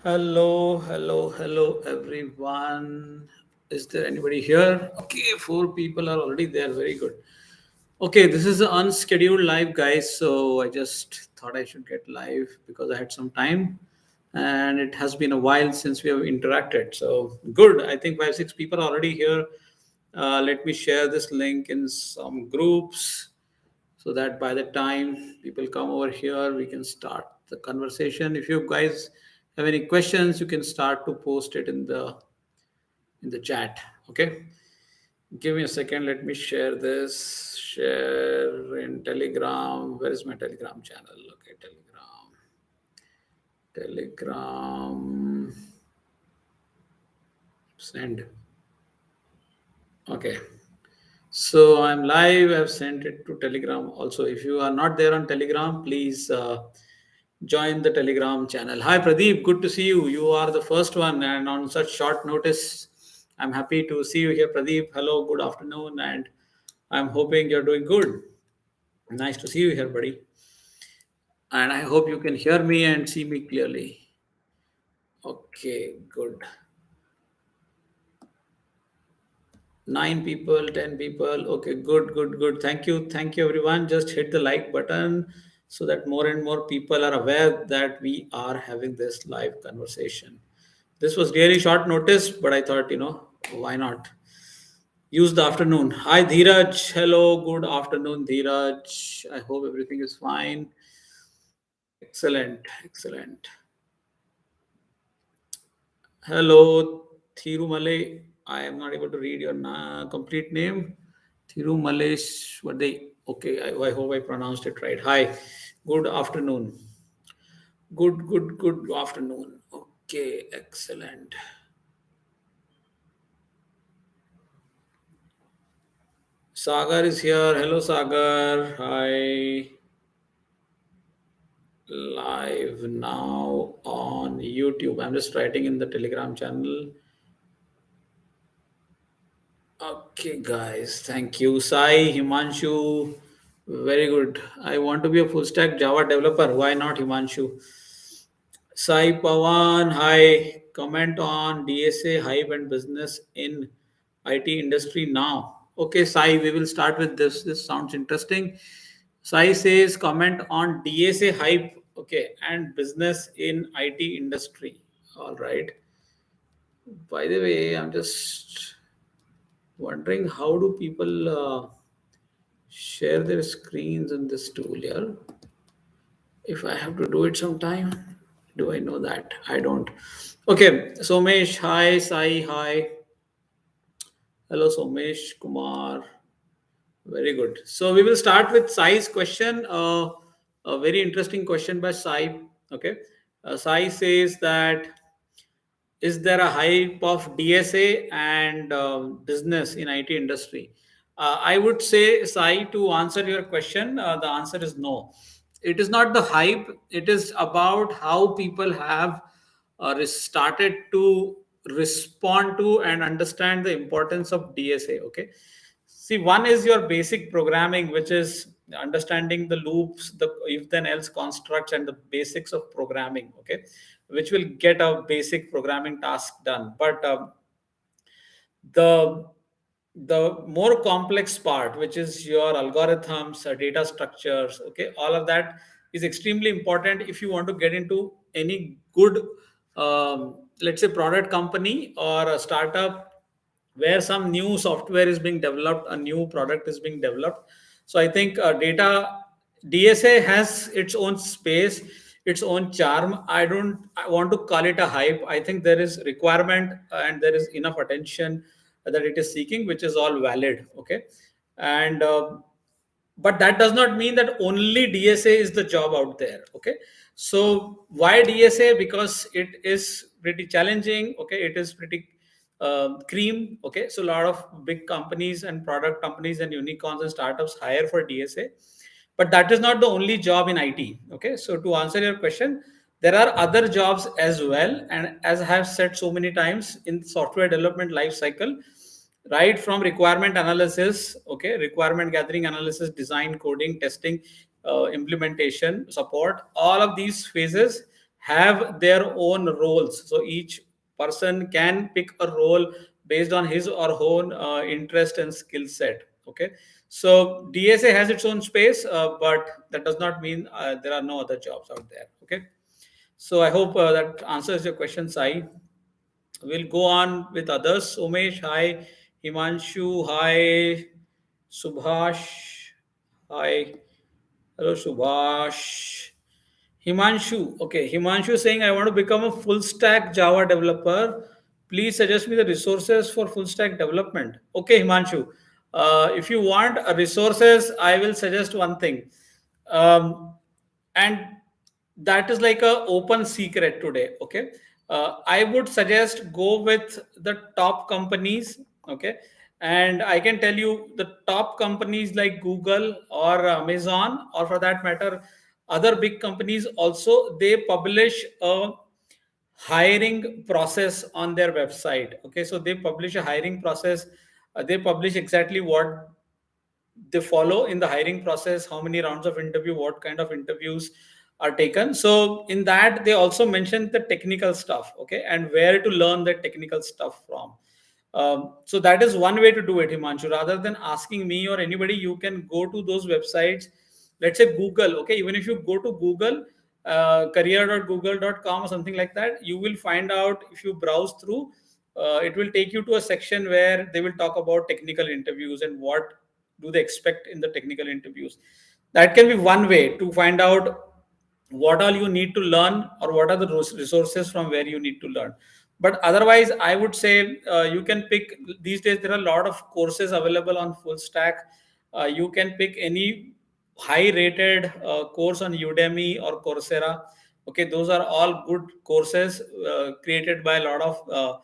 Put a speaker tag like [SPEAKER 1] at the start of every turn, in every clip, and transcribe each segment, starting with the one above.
[SPEAKER 1] Hello, everyone. Is there anybody here? Okay, 4 people are already there. Very good. Okay, this is an unscheduled live, guys. So I just thought I should get live because I had some time and it has been a while since we have interacted. So good. I think 5, 6 people are already here. Let me share this link in some groups so that by the time people come over here, we can start the conversation. If you guys have any questions, you can start to post it in the chat. Okay, give me a second. Let me share this. Share in Telegram. Where is my Telegram channel? Okay, Telegram. Send. Okay. So I'm live. I've sent it to Telegram also. If you are not there on Telegram, please join the Telegram channel. Hi Pradeep, good to see you. You are the first one, and on such short notice, I'm happy to see you here, Pradeep. Hello, good afternoon, and I'm hoping you're doing good. Nice to see you here, buddy. And I hope you can hear me and see me clearly. Okay, good. 9 people, 10 people. Okay, good. Thank you, everyone. Just hit the like button so that more and more people are aware that we are having this live conversation. This was really short notice, but I thought, why not use the afternoon? Hi, Dheeraj. Hello, good afternoon, Dheeraj. I hope everything is fine. Excellent. Hello, Thirumale. I am not able to read your complete name. Thirumalesh, what they? Okay, I hope I pronounced it right. Hi, good afternoon. Good afternoon. Okay, excellent. Sagar is here. Hello, Sagar. Hi. Live now on YouTube. I'm just writing in the Telegram channel. Okay, guys. Thank you. Sai, Himanshu. Very good. I want to be a full stack Java developer. Why not, Himanshu? Sai Pawan. Hi. Comment on DSA hype and business in IT industry now. Okay, Sai, we will start with this. This sounds interesting. Sai says comment on DSA hype, okay, and business in IT industry. All right. By the way, I'm just wondering how do people share their screens in this tool here? If I have to do it sometime, do I know that? I don't. Okay, Somesh, hi. Sai, hi. Hello, Somesh, Kumar. Very good. So we will start with Sai's question. A very interesting question by Sai. Okay. Sai says that is there a hype of DSA and business in IT industry? I would say, Sai, to answer your question, the answer is no. It is not the hype. It is about how people have started to respond to and understand the importance of DSA. Okay. See, one is your basic programming, which is understanding the loops, the if then else constructs, and the basics of programming. Okay, which will get a basic programming task done. But the the more complex part, which is your algorithms, data structures, okay, all of that is extremely important if you want to get into any good, let's say, product company or a startup where some new software is being developed, a new product is being developed. So I think DSA has its own space, its own charm. I want to call it a hype. I think there is requirement and there is enough attention that it is seeking, which is all valid. Okay, and but that does not mean that only DSA is the job out there. Okay, so why DSA? Because it is pretty challenging. Okay, it is pretty cream. Okay, so a lot of big companies and product companies and unicorns and startups hire for DSA, but that is not the only job in IT. Okay, so to answer your question, there are other jobs as well, and as I have said so many times in software development life cycle, right from requirement analysis, okay, requirement gathering, analysis, design, coding, testing, implementation, support, all of these phases have their own roles. So each person can pick a role based on his or her own interest and skill set. Okay, so DSA has its own space, but that does not mean there are no other jobs out there. Okay, so I hope that answers your question, Sai. We'll go on with others. Umesh, hi. Himanshu, hi. Subhash, hi. Hello, Subhash. Himanshu, okay. Himanshu is saying, I want to become a full stack Java developer. Please suggest me the resources for full stack development. Okay, Himanshu. If you want resources, I will suggest one thing. And that is like a open secret today. Okay, I would suggest go with the top companies. Okay, and I can tell you the top companies like Google or Amazon, or for that matter other big companies also, they publish a hiring process on their website. Okay, so they publish a hiring process. They publish exactly what they follow in the hiring process, how many rounds of interview, what kind of interviews are taken. So in that they also mention the technical stuff, okay, and where to learn the technical stuff from. So that is one way to do it, Himanshu. Rather than asking me or anybody, you can go to those websites. Let's say Google. Okay, even if you go to Google, career.google.com or something like that, you will find out, if you browse through, it will take you to a section where they will talk about technical interviews and what do they expect in the technical interviews. That can be one way to find out what all you need to learn, or what are the resources from where you need to learn. But otherwise I would say you can pick, these days there are a lot of courses available on full stack. You can pick any high rated course on Udemy or Coursera. Okay, those are all good courses created by a lot of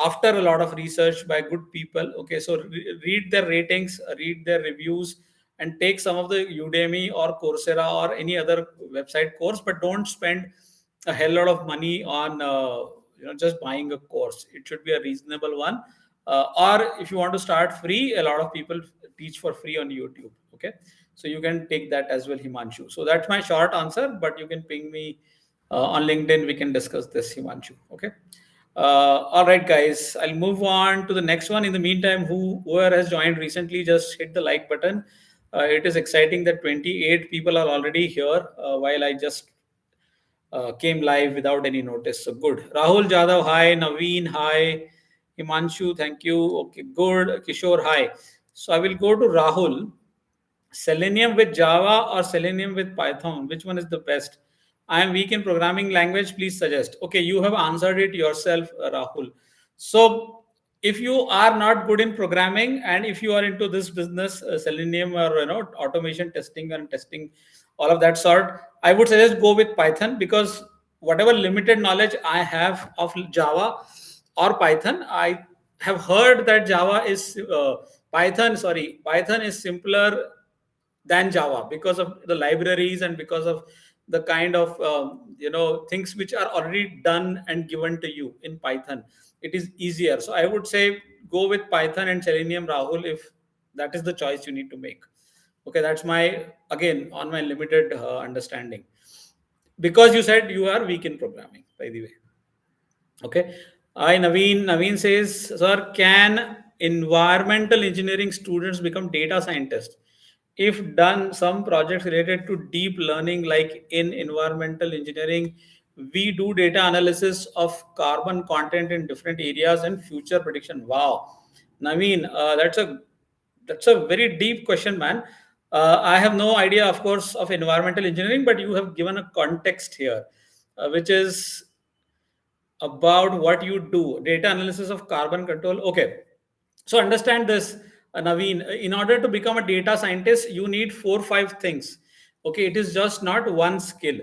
[SPEAKER 1] after a lot of research by good people. Okay, so read their ratings, read their reviews, and take some of the Udemy or Coursera or any other website course, but don't spend a hell lot of money on just buying a course. It should be a reasonable one. Or if you want to start free, a lot of people teach for free on YouTube. Okay, so you can take that as well, Himanshu. So that's my short answer, but you can ping me on LinkedIn. We can discuss this, Himanshu. Okay. All right, guys. I'll move on to the next one. In the meantime, whoever has joined recently, just hit the like button. It is exciting that 28 people are already here, while I just came live without any notice. So good. Rahul Jadhav, hi. Naveen, hi. Himanshu, thank you. Okay, good. Kishore, hi. So I will go to Rahul. Selenium with Java or Selenium with Python? Which one is the best? I am weak in programming language. Please suggest. Okay, you have answered it yourself, Rahul. So, if you are not good in programming, and if you are into this business, Selenium or automation testing and testing, all of that sort, I would suggest go with Python, because whatever limited knowledge I have of Java or Python, I have heard that Python is simpler than Java, because of the libraries and because of the kind of things which are already done and given to you in Python. It is easier. So I would say go with Python and Selenium, Rahul, if that is the choice you need to make. Okay, that's my, again, on my limited understanding. Because you said you are weak in programming, by the way. Okay. I Naveen. Naveen says, sir, can environmental engineering students become data scientists? If done some projects related to deep learning, like in environmental engineering, we do data analysis of carbon content in different areas and future prediction. Wow. Naveen, that's a very deep question, man. I have no idea, of course, of environmental engineering, but you have given a context here, which is about what you do, data analysis of carbon control. Okay, so understand this, Naveen. In order to become a data scientist, you need 4 5 things. Okay, it is just not one skill.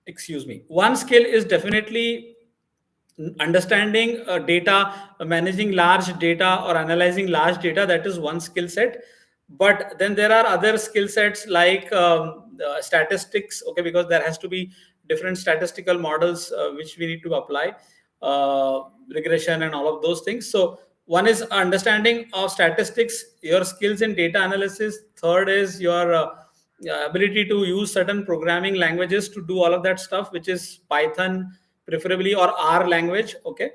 [SPEAKER 1] Excuse me. One skill is definitely understanding data, managing large data or analyzing large data. That is one skill set. But then there are other skill sets like statistics. Okay, because there has to be different statistical models which we need to apply, regression and all of those things. So one is understanding of statistics, your skills in data analysis. Third is your ability to use certain programming languages to do all of that stuff, which is Python preferably, or R language. Okay.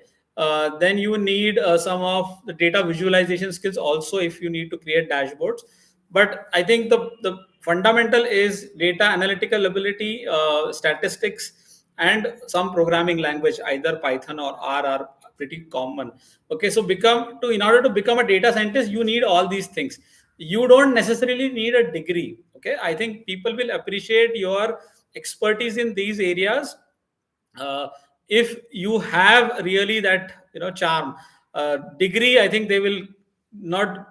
[SPEAKER 1] Then you need some of the data visualization skills also if you need to create dashboards. But I think the fundamental is data analytical ability, statistics, and some programming language, either Python or R are pretty common. Okay, so become to in order to become a data scientist, you need all these things. You don't necessarily need a degree. Okay, I think people will appreciate your expertise in these areas uh, if you have really that charm. Degree, I think they will not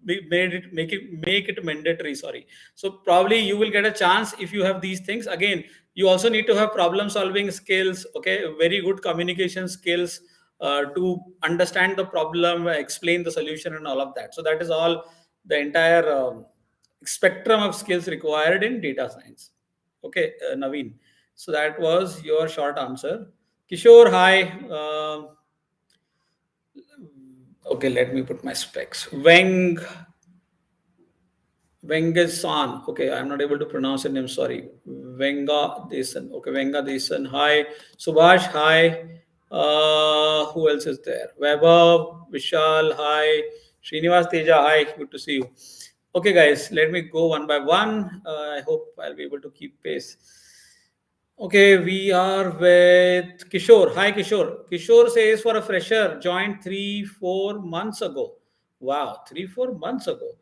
[SPEAKER 1] make it mandatory, sorry. So probably you will get a chance if you have these things. Again, you also need to have problem solving skills, okay, very good communication skills, to understand the problem, explain the solution, and all of that. So that is all the entire spectrum of skills required in data science. Okay, Naveen. So that was your short answer. Kishore, hi. Okay, let me put my specs. Vengasan. Okay, I'm not able to pronounce the name. Sorry. Venga Desan. Okay, Venga Desan. Hi. Subhash. Hi. Who else is there? Vaibhav, Vishal. Hi. Srinivas Teja. Hi. Good to see you. Okay, guys, let me go one by one. I hope I'll be able to keep pace. Okay, we are with Kishore. Hi, Kishore. Kishore says for a fresher, joined 3, 4 months ago. Wow, 3, 4 months ago.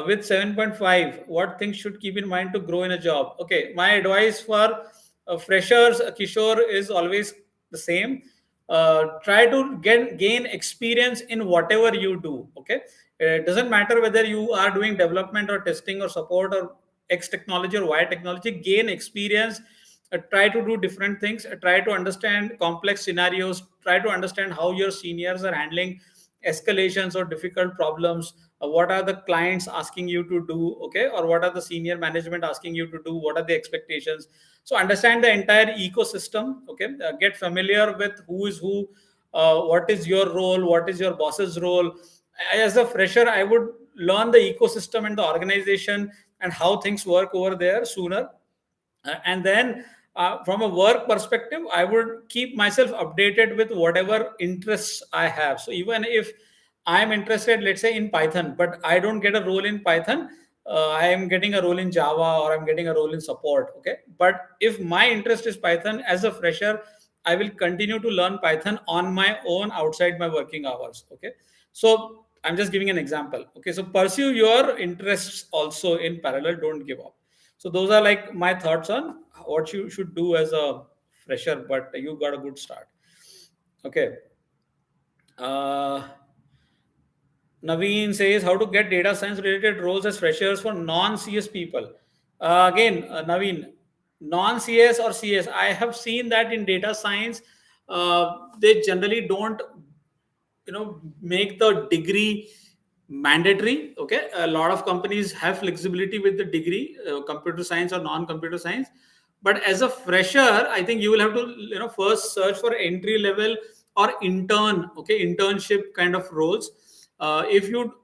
[SPEAKER 1] With 7.5, what things should keep in mind to grow in a job? Okay, my advice for freshers, Kishore, is always the same. Try to gain experience in whatever you do. Okay, it doesn't matter whether you are doing development or testing or support or X technology or Y technology. Gain experience, try to do different things, try to understand complex scenarios, try to understand how your seniors are handling escalations or difficult problems, what are the clients asking you to do, okay, or what are the senior management asking you to do, what are the expectations. So understand the entire ecosystem. Okay, get familiar with who is who, what is your role, what is your boss's role. As a fresher, I would learn the ecosystem and the organization and how things work over there sooner. And then from a work perspective, I would keep myself updated with whatever interests I have. So even if I'm interested, let's say, in Python, but I don't get a role in Python, I am getting a role in Java, or I'm getting a role in support. Okay, but if my interest is Python, as a fresher, I will continue to learn Python on my own outside my working hours. Okay, so I'm just giving an example. Okay, so pursue your interests also in parallel, don't give up. So those are like my thoughts on what you should do as a fresher, but you got a good start. Okay. Uh, Naveen says how to get data science related roles as freshers for non-CS people. Again, Naveen, non-CS or CS, I have seen that in data science, they generally don't make the degree mandatory. Okay, a lot of companies have flexibility with the degree, computer science or non-computer science. But as a fresher, I think you will have to first search for entry level or intern, okay, internship kind of roles. If you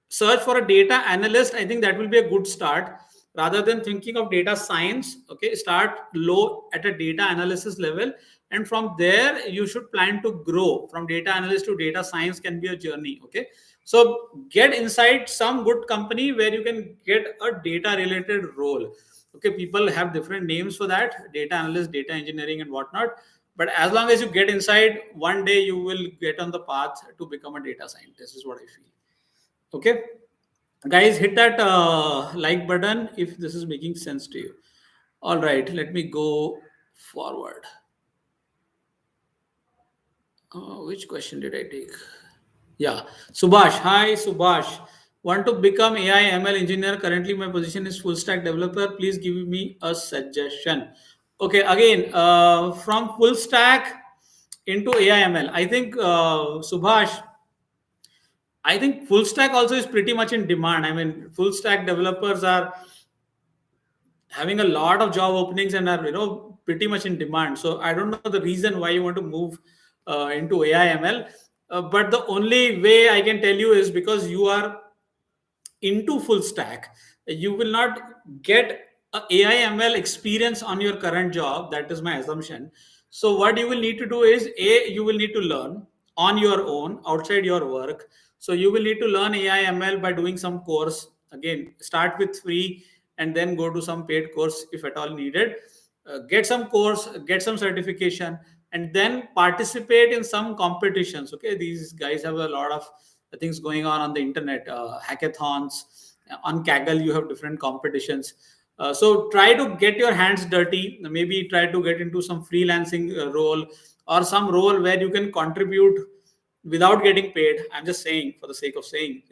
[SPEAKER 1] search for a data analyst, I think that will be a good start. Rather than thinking of data science, okay, start low at a data analysis level, and from there you should plan to grow. From data analyst to data science can be a journey. Okay, so get inside some good company where you can get a data related role. Okay, people have different names for that: data analyst, data engineering, and whatnot. But as long as you get inside, one day you will get on the path to become a data scientist, is what I feel. Okay, guys, hit that like button if this is making sense to you. All right, let me go forward. Which question did I take? Yeah, Subhash. Hi, Subhash. Want to become AI ML engineer? Currently, my position is full stack developer. Please give me a suggestion. Okay, again, from full stack into AI ML. I think Subhash, I think full stack also is pretty much in demand. I mean, full stack developers are having a lot of job openings and are pretty much in demand. So I don't know the reason why you want to move into AIML. But the only way I can tell you is because you are into full stack. You will not get a AI/ML experience on your current job. That is my assumption. So what you will need to do is, you will need to learn on your own outside your work. So you will need to learn AI/ML by doing some course. Again, start with free and then go to some paid course if at all needed. Get some course, get some certification, and then participate in some competitions. Okay, these guys have a lot of things going on the internet, hackathons. On Kaggle you have different competitions. So try to get your hands dirty, maybe try to get into some freelancing role, or some role where you can contribute without getting paid. I'm just saying for the sake of saying,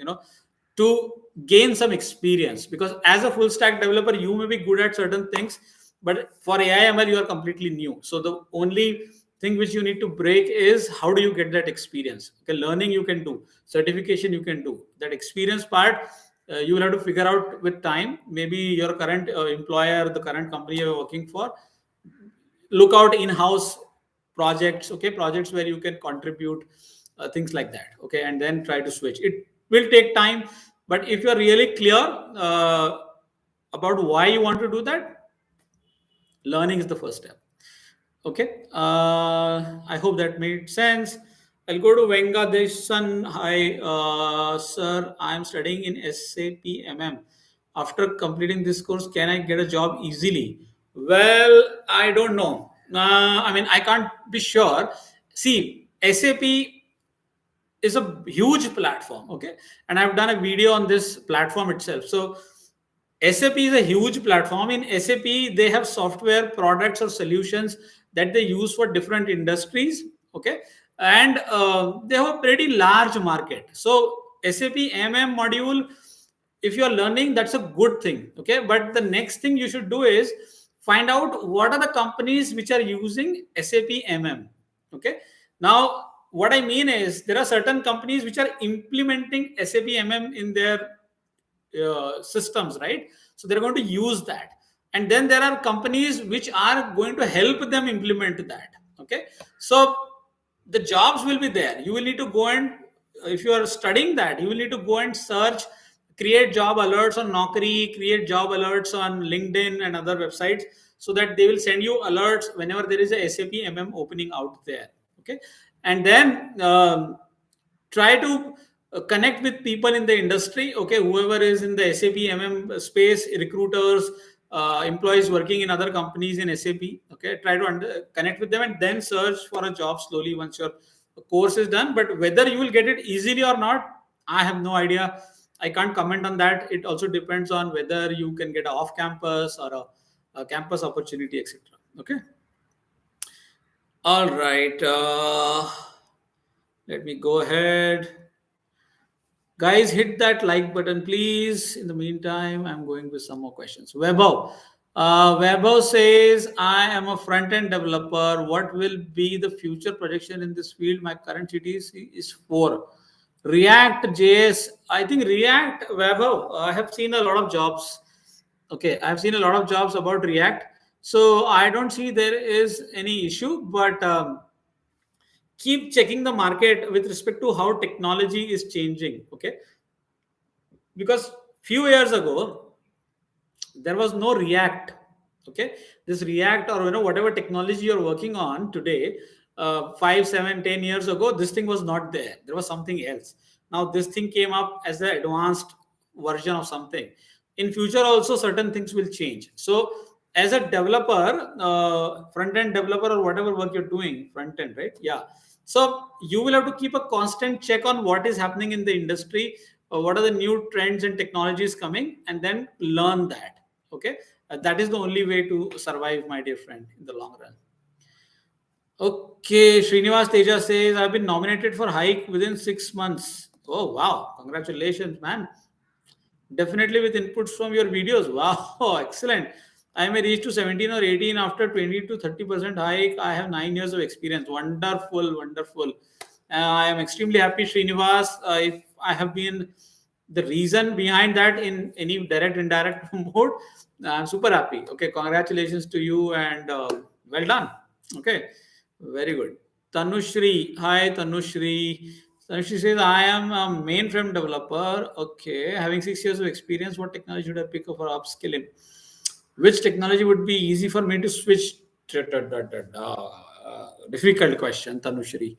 [SPEAKER 1] to gain some experience, because as a full stack developer you may be good at certain things, but for AI/ML you are completely new. So the only thing which you need to break is how do you get that experience. Okay, learning you can do, certification you can do, that experience part you will have to figure out with time. Maybe your current employer, the current company you're working for, look out in-house projects. Okay, projects where you can contribute, things like that. Okay, and then try to switch. It will take time, but if you're really clear about why you want to do that, learning is the first step. Okay, I hope that made sense. I'll go to Vengadesan. Hi, sir. I'm studying in SAP MM. After completing this course, can I get a job easily? Well, I don't know. I mean, I can't be sure. See, SAP is a huge platform. Okay, and I've done a video on this platform itself. So SAP is a huge platform. In SAP, they have software products or solutions that they use for different industries. Okay, and they have a pretty large market. So SAP MM module, if you are learning, that's a good thing. Okay, but the next thing you should do is find out what are the companies which are using SAP MM. Okay, now what I mean is there are certain companies which are implementing SAP MM in their systems, right? So they're going to use that, and then there are companies which are going to help them implement that. Okay, so the jobs will be there. You will need to go and, if you are studying that, you will need to go and search, create job alerts on Naukri, create job alerts on LinkedIn and other websites, so that they will send you alerts whenever there is a SAP MM opening out there. Okay, and then try to connect with people in the industry. Okay, whoever is in the SAP MM space, recruiters, employees working in other companies in SAP. Okay, try to connect with them and then search for a job slowly once your course is done. But whether you will get it easily or not, I have no idea. I can't comment on that. It also depends on whether you can get a off campus or a campus opportunity, etc. Okay, all right. Let me go ahead. Guys, hit that like button, please. In the meantime, I'm going with some more questions. Webo. Webo says, I am a front end developer. What will be the future projection in this field? My current CTC is 4. React JS. I think React, Webo, I have seen a lot of jobs. Okay, I've seen a lot of jobs about React. So I don't see there is any issue, but keep checking the market with respect to how technology is changing. Okay, because few years ago there was no React. Okay, this React, or whatever technology you're working on today, 5 7 10 years ago, this thing was not there. There was something else. Now this thing came up as an advanced version of something. In future also certain things will change. So as a developer, front end developer, or whatever work you're doing, front end, right? Yeah, so you will have to keep a constant check on what is happening in the industry, what are the new trends and technologies coming, and then learn that. Okay, that is the only way to survive, my dear friend, in the long run. Okay, Srinivas Teja says, I've been nominated for hike within 6 months. Oh wow, congratulations, man. Definitely with inputs from your videos. Wow, excellent. I may reach to 17 or 18 after 20 to 30% hike. I have 9 years of experience. Wonderful, wonderful. I am extremely happy, Srinivas. If I have been the reason behind that in any direct, indirect mode, I'm super happy. Okay, congratulations to you, and well done. Okay, very good. Tanushri, hi Tanushri. So she says, I am a mainframe developer. Okay, having 6 years of experience, what technology should I pick up for upskilling? Which technology would be easy for me to switch? Difficult question, Tanushri.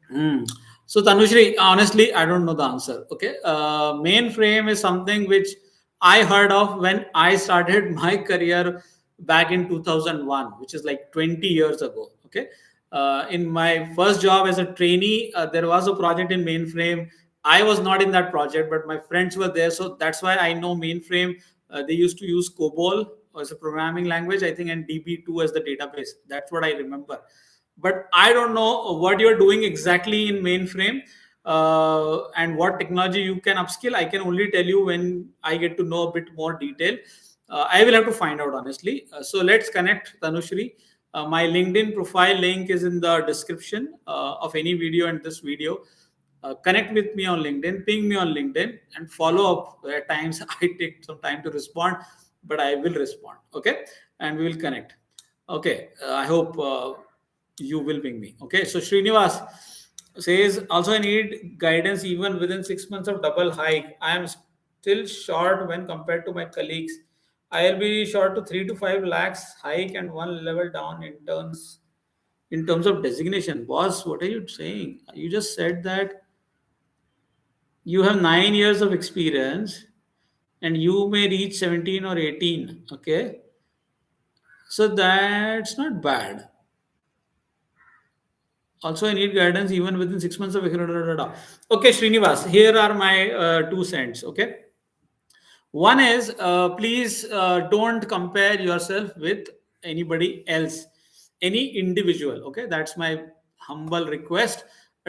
[SPEAKER 1] Hmm. So Tanushri, honestly, I don't know the answer. Okay, mainframe is something which I heard of when I started my career back in 2001, which is like 20 years ago. Okay, in my first job as a trainee, there was a project in mainframe. I was not in that project, but my friends were there, so that's why I know mainframe. They used to use COBOL as a programming language, I think, and DB2 as the database. That's what I remember, but I don't know what you're doing exactly in mainframe, and what technology you can upskill. I can only tell you when I get to know a bit more detail. I will have to find out honestly. So let's connect, Tanushri. My LinkedIn profile link is in the description of any video and this video. Connect with me on LinkedIn, ping me on LinkedIn, and follow up. At times I take some time to respond, but I will respond. Okay, and we will connect. Okay, I hope you will ping me. Okay, so Srinivas says also I need guidance even within 6 months of double hike. I am still short when compared to my colleagues. I'll be short to 3 to 5 lakhs hike and one level down in terms of designation. Boss, what are you saying? You just said that you have 9 years of experience and you may reach 17 or 18. Okay, so that's not bad. Also, I need guidance even within 6 months of okay, Srinivas, here are my 2 cents. Okay, one is, please don't compare yourself with anybody else, any individual. Okay, that's my humble request.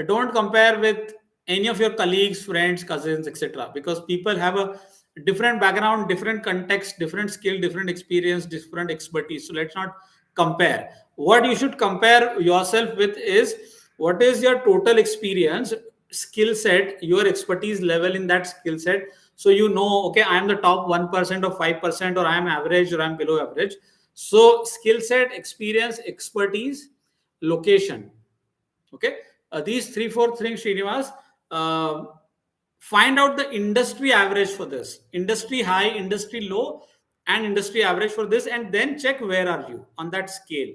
[SPEAKER 1] Don't compare with any of your colleagues, friends, cousins, etc. Because people have a different background, different context, different skill, different experience, different expertise. So let's not compare. What you should compare yourself with is what is your total experience, skill set, your expertise level in that skill set. So you know, okay, I am the top 1% or 5%, or I am average, or I'm below average. So skill set, experience, expertise, location. Okay, these 3 4 things, Srinivas. uh, Find out the industry average for this, industry high, industry low, and industry average for this, and then check where are you on that scale.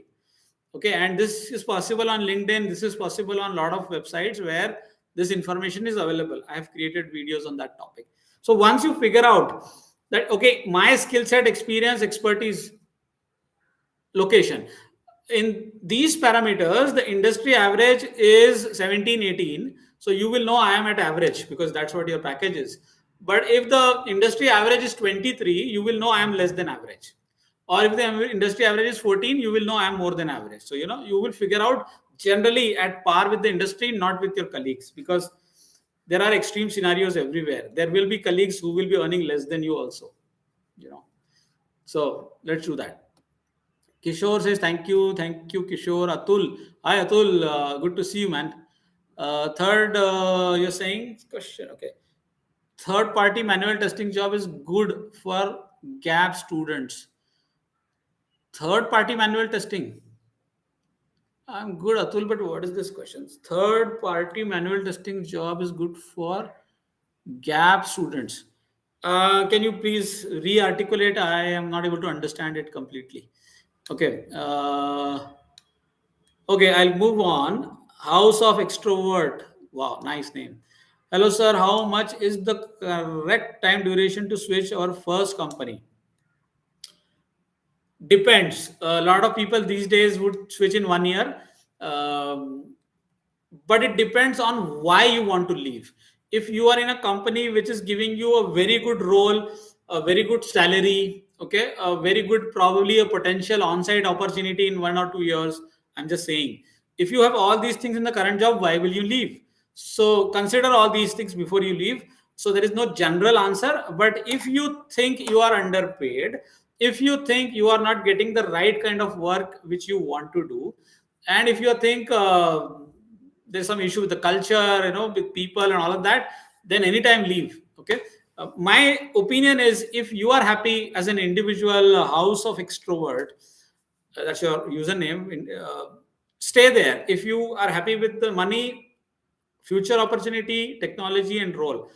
[SPEAKER 1] Okay, and this is possible on LinkedIn, this is possible on a lot of websites where this information is available. I have created videos on that topic. So once you figure out that, okay, my skill set, experience, expertise, location, in these parameters the industry average is 17 18, so you will know I am at average because that's what your package is. But if the industry average is 23, you will know I am less than average. Or if the industry average is 14, you will know I am more than average. So you know, you will figure out generally at par with the industry, not with your colleagues, because there are extreme scenarios everywhere. There will be colleagues who will be earning less than you also, you know. So let's do that. Kishore says, thank you, Kishore. Atul, hi Atul, good to see you, man. Third, you're saying question, okay. Third party manual testing job is good for gap students. Third party manual testing. I'm good, Atul, but what is this question? Third party manual testing job is good for gap students. Can you please re-articulate? I am not able to understand it completely. Okay. Okay, I'll move on. House of Extrovert. Wow, nice name. Hello, sir. How much is the correct time duration to switch our first company? Depends. A lot of people these days would switch in 1 year. Um, but it depends on why you want to leave. If you are in a company which is giving you a very good role, a very good salary, okay, a very good, probably a potential on-site opportunity in 1 or 2 years, I'm just saying, if you have all these things in the current job, why will you leave? So consider all these things before you leave. So there is no general answer, but if you think you are underpaid, if you think you are not getting the right kind of work which you want to do, and if you think there's some issue with the culture, you know, with people and all of that, then anytime leave. Okay, my opinion is, if you are happy as an individual, house of extrovert, that's your username, stay there. If you are happy with the money, future opportunity, technology, and role.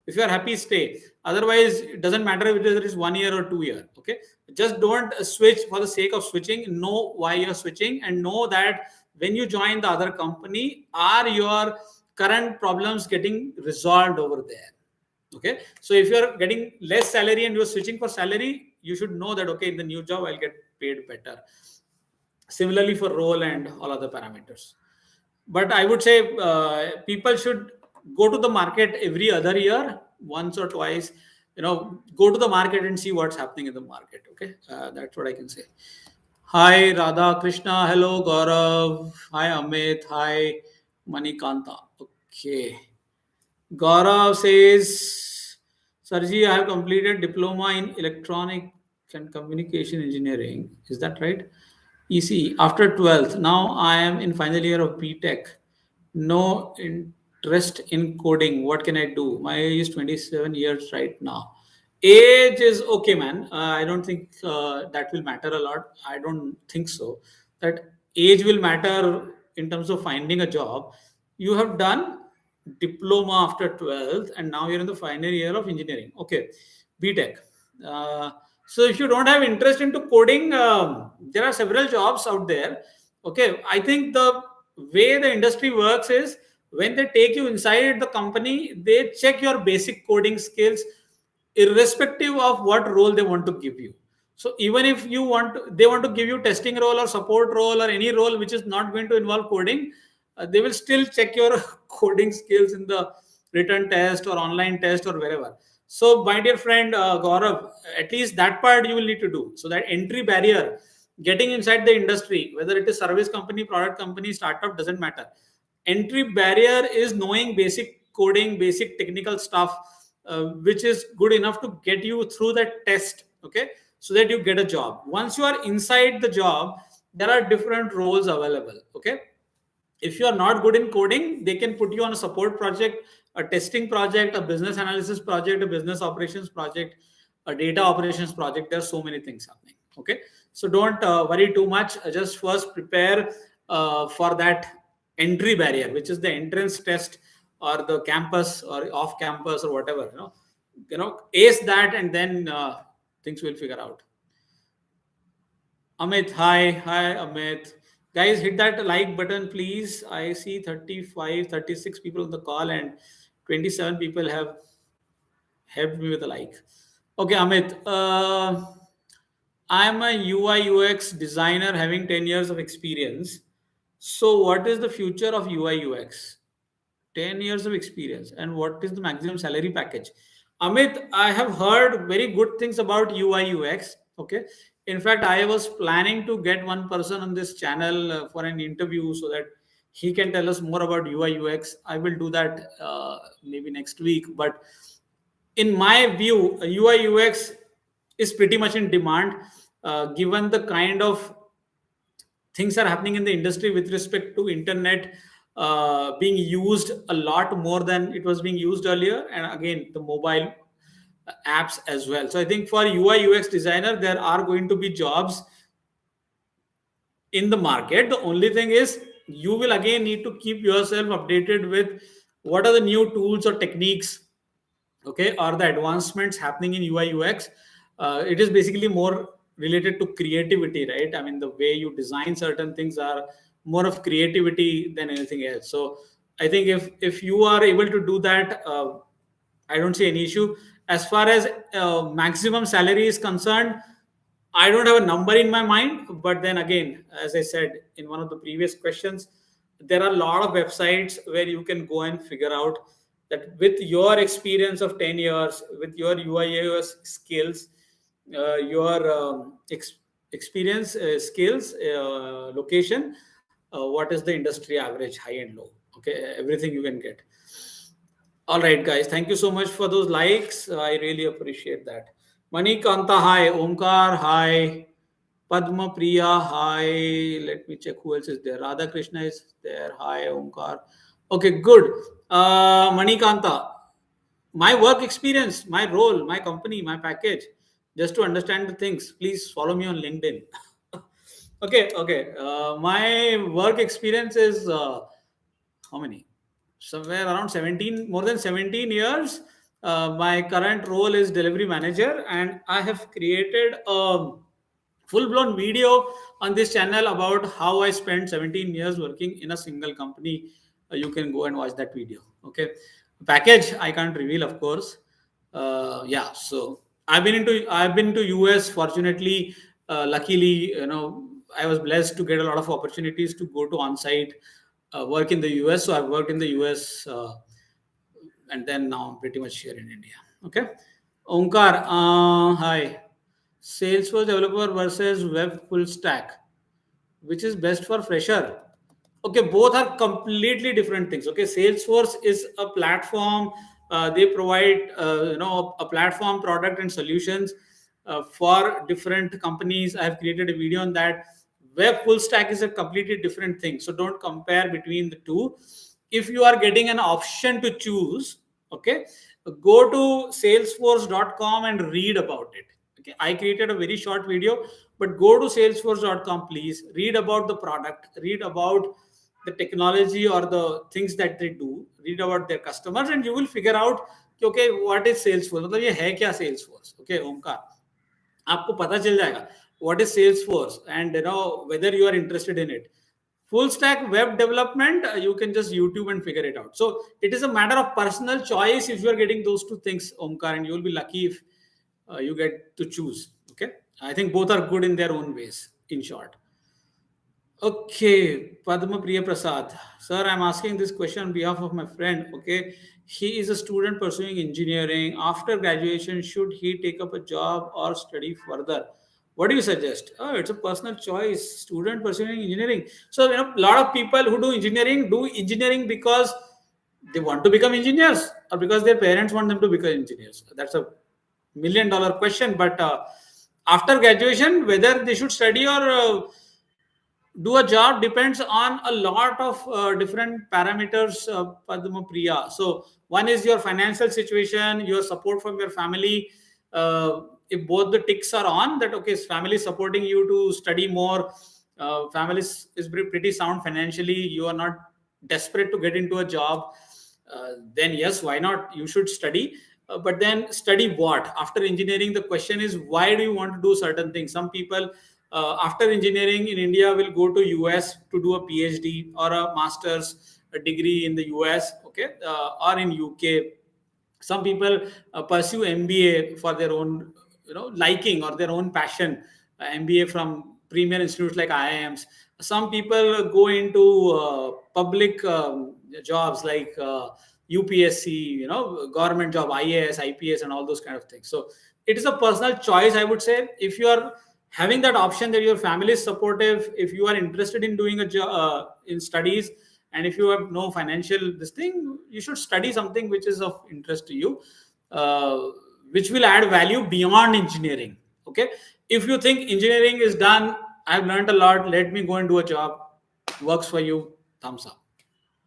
[SPEAKER 1] If you are happy, stay. Otherwise, it doesn't matter whether it is 1 year or 2 year. Okay, just don't switch for the sake of switching. Know why you're switching, and know that when you join the other company, are your current problems getting resolved over there? Okay, so if you're getting less salary and you're switching for salary, you should know that okay, in the new job I'll get paid better. Similarly for role and all other parameters. But I would say people should go to the market every other year, once or twice. Go to the market and see what's happening in the market. Okay, that's what I can say. Hi Radha Krishna, hello Gaurav, hi Amit, hi Manikanta. Okay, Gaurav says, Sarji, I have completed diploma in electronic and communication engineering. Is that right? EC after 12th. Now I am in final year of BTech. No interest in coding. What can I do? My age is 27 years right now. Age is okay, man. I don't think that will matter a lot. I don't think so. That age will matter in terms of finding a job. You have done diploma after 12th and now you're in the final year of engineering. Okay, BTech. Uh, so if you don't have interest into coding, there are several jobs out there. Okay, I think the way the industry works is when they take you inside the company, they check your basic coding skills irrespective of what role they want to give you. So even if they want to give you testing role or support role or any role which is not going to involve coding, they will still check your coding skills in the written test or online test or wherever. So my dear friend Gaurav, at least that part you will need to do. So that entry barrier, getting inside the industry, whether it is service company, product company, startup, doesn't matter. Entry barrier is knowing basic coding, basic technical stuff, which is good enough to get you through that test. Okay, so that you get a job. Once you are inside the job, there are different roles available. Okay, if you are not good in coding, they can put you on a support project, a testing project, a business analysis project, a business operations project, a data operations project. There are so many things happening. Okay, so don't worry too much. Just first prepare for that entry barrier, which is the entrance test or the campus or off campus or whatever. Ace that, and then things will figure out. Amit, hi Amit. Guys, hit that like button, please. I see 35, 36 people on the call, and 27 people have helped me with a like. Okay, Amit. I'm a UI UX designer having 10 years of experience. So, what is the future of UI UX? 10 years of experience, and what is the maximum salary package? Amit, I have heard very good things about UI UX. Okay, in fact I was planning to get one person on this channel for an interview so that he can tell us more about UI UX. I will do that maybe next week. But in my view, UI UX is pretty much in demand, given the kind of things are happening in the industry with respect to internet being used a lot more than it was being used earlier, and again the mobile apps as well. So I think for UI UX designer there are going to be jobs in the market. The only thing is you will again need to keep yourself updated with what are the new tools or techniques, okay, or the advancements happening in UI UX. It is basically more related to creativity, right? I mean, the way you design certain things are more of creativity than anything else. So I think if you are able to do that, I don't see any issue. As far as maximum salary is concerned, I don't have a number in my mind, but then again, as I said in one of the previous questions, there are a lot of websites where you can go and figure out that with your experience of 10 years, with your UIUS skills, your experience, skills, location, what is the industry average, high and low? Okay, everything you can get. All right, guys. Thank you so much for those likes. I really appreciate that. Manikanta, hi. Omkar, hi. Padma Priya, hi. Let me check who else is there. Radha Krishna is there. Hi, Omkar. Okay, good. Manikanta, my work experience, my role, my company, my package. Just to understand the things, please follow me on LinkedIn. Okay. My work experience is how many? somewhere around 17, more than 17 years. My current role is delivery manager, and I have created a full blown video on this channel about how I spent 17 years working in a single company. You can go and watch that video. Okay, package I can't reveal, of course. Yeah, so I've been to US. Fortunately, luckily, I was blessed to get a lot of opportunities to go to on site work in the US. So I've worked in the US, and then now I'm pretty much here in India. Okay, Omkar, hi. Salesforce developer versus web full stack, which is best for fresher? Okay, both are completely different things. Okay, Salesforce is a platform. They provide a platform, product, and solutions for different companies. I have created a video on that. Web full stack is a completely different thing, so don't compare between the two. If you are getting an option to choose, okay, go to salesforce.com and read about it. Okay, I created a very short video, but go to salesforce.com, please. Read about the product, read about the technology or the things that they do, read about their customers, and you will figure out कि, okay, what is Salesforce, मतलब ये है क्या Salesforce. Okay, Omkar, आपको पता चल जाएगा what is Salesforce, and whether you are interested in it. Full stack web development, you can just YouTube and figure it out. So it is a matter of personal choice if you are getting those two things, Omkar, and you will be lucky if you get to choose. Okay, I think both are good in their own ways, in short. Okay, Padma Priya Prasad. Sir, I'm asking this question on behalf of my friend. Okay, he is a student pursuing engineering. After graduation, should he take up a job or study further? What do you suggest? Oh, it's a personal choice. Student pursuing engineering. So, a lot of people who do engineering because they want to become engineers or because their parents want them to become engineers. That's a $1 million question. But after graduation, whether they should study or do a job depends on a lot of different parameters, Padma Priya. So one is your financial situation, your support from your family. If both the ticks are on, that okay, family is supporting you to study more, family is pretty sound financially, you are not desperate to get into a job, then yes, why not? You should study. But then study what? After engineering, the question is why do you want to do certain things? Some people after engineering in India will go to US to do a PhD or a master's degree in the US, okay, or in UK. Some people pursue MBA for their own liking or their own passion, MBA from premier institutes like IIMs. Some people go into public jobs like UPSC, government job, IAS, IPS, and all those kind of things. So it is a personal choice, I would say. If you are having that option, that your family is supportive, if you are interested in doing a job in studies, and if you have no financial this thing, you should study something which is of interest to you, uh, which will add value beyond engineering. Okay, if you think engineering is done, I've learned a lot, let me go and do a job, works for you, thumbs up.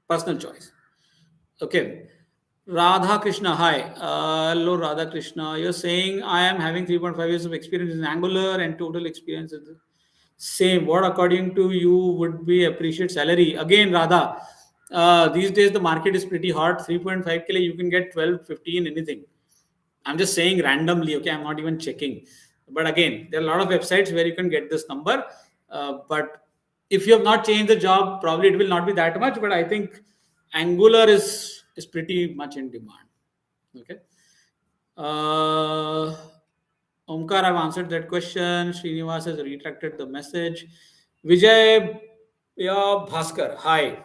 [SPEAKER 1] Personal choice. Okay. Radha Krishna, hi. Hello, Radha Krishna. You're saying I am having 3.5 years of experience in Angular and total experience is the same. What, according to you, would be appreciate salary? Again, Radha, these days the market is pretty hot. 3.5 k, you can get 12, 15, anything. I'm just saying randomly, okay? I'm not even checking. But again, there are a lot of websites where you can get this number. But if you have not changed the job, probably it will not be that much. But I think Angular is pretty much in demand. Okay. Uh, Omkar, I've answered that question. Srinivas has retracted the message. Vijay, yeah, Bhaskar, hi.